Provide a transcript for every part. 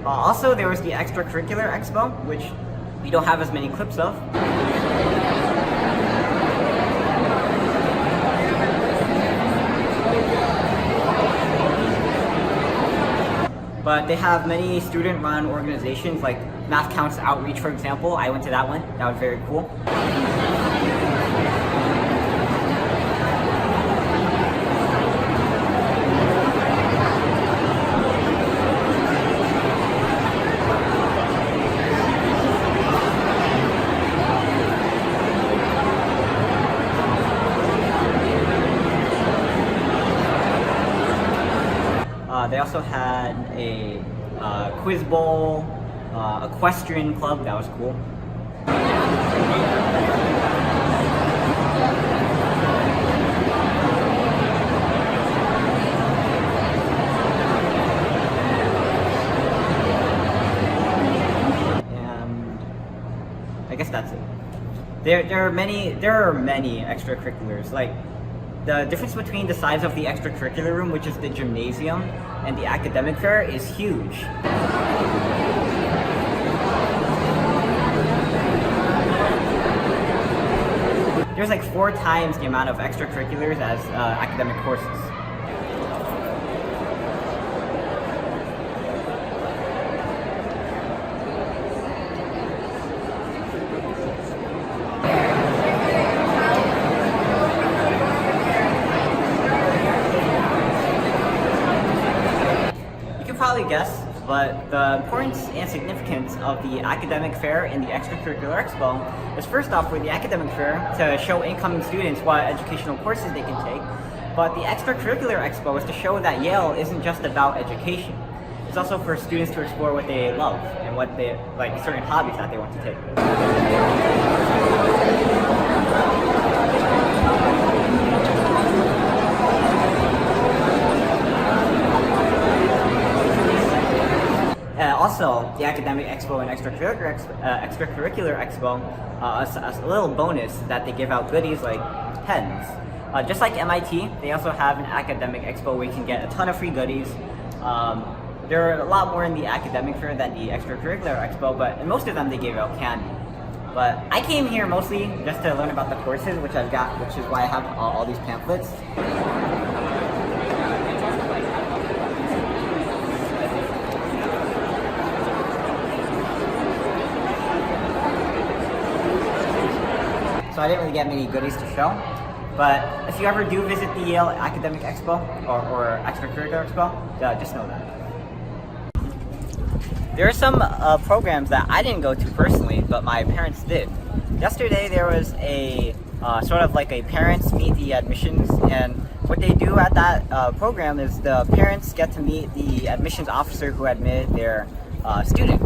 Also, there was the Extracurricular Expo, which we don't have as many clips of. But they have many student-run organizations like Math Counts Outreach, for example. I went to that one. That was very cool. They also had a quiz bowl, equestrian club. That was cool. And I guess that's it. There are many extracurriculars. Like, the difference between the size of the extracurricular room, which is the gymnasium, and the academic fair is huge. There's like 4 times the amount of extracurriculars as academic courses. Probably guess, but the importance and significance of the academic fair and the extracurricular expo is, first off, for the academic fair to show incoming students what educational courses they can take, but the extracurricular expo is to show that Yale isn't just about education. It's also for students to explore what they love and what they like, certain hobbies that they want to take. Also, the academic expo and extracurricular expo, a little bonus that they give out goodies like pens. Just like MIT, they also have an academic expo where you can get a ton of free goodies. There are a lot more in the academic fair than the extracurricular expo, but in most of them they gave out candy. But I came here mostly just to learn about the courses, which I've got, which is why I have all these pamphlets. So I didn't really get many goodies to show, but if you ever do visit the Yale Academic Expo or Extracurricular Expo, just know that. There are some programs that I didn't go to personally, but my parents did. Yesterday there was a sort of like a parents meet the admissions, and what they do at that program is the parents get to meet the admissions officer who admitted their student.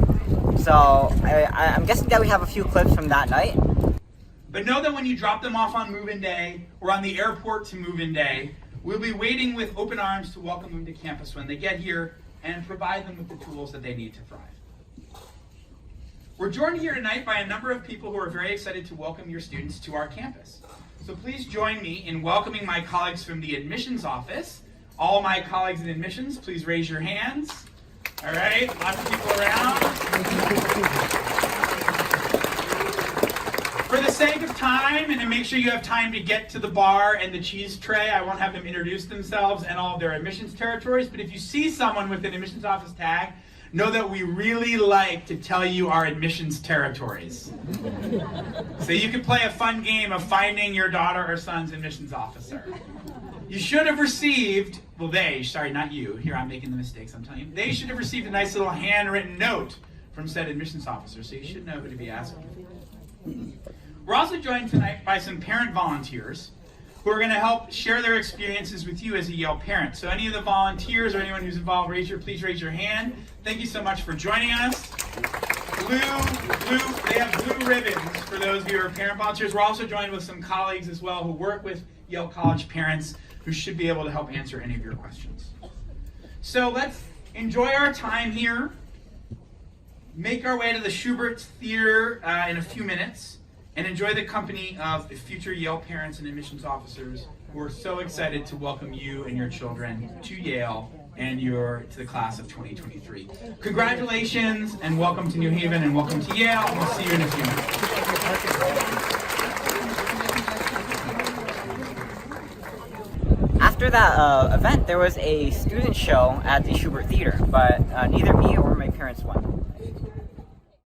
So I'm guessing that we have a few clips from that night. But know that when you drop them off on move-in day or on the airport to move-in day, we'll be waiting with open arms to welcome them to campus when they get here and provide them with the tools that they need to thrive. We're joined here tonight by a number of people who are very excited to welcome your students to our campus. So please join me in welcoming my colleagues from the admissions office. All my colleagues in admissions, please raise your hands. All right, lots of people around. For the sake of time, and to make sure you have time to get to the bar and the cheese tray, I won't have them introduce themselves and all of their admissions territories, but if you see someone with an admissions office tag, know that we really like to tell you our admissions territories. So you can play a fun game of finding your daughter or son's admissions officer. You should have received, well sorry, not you, here I'm making the mistakes, I'm telling you. They should have received a nice little handwritten note from said admissions officer, so you should know who to be asking. We're also joined tonight by some parent volunteers who are going to help share their experiences with you as a Yale parent. So any of the volunteers or anyone who's involved, please raise your hand. Thank you so much for joining us. They have blue ribbons for those of you who are parent volunteers. We're also joined with some colleagues as well who work with Yale College parents who should be able to help answer any of your questions. So let's enjoy our time here, make our way to the Schubert Theater in a few minutes, and enjoy the company of the future Yale parents and admissions officers who are so excited to welcome you and your children to Yale and to the class of 2023. Congratulations and welcome to New Haven and welcome to Yale, and we'll see you in a few minutes. After that event, there was a student show at the Schubert Theater, but neither me or my parents went.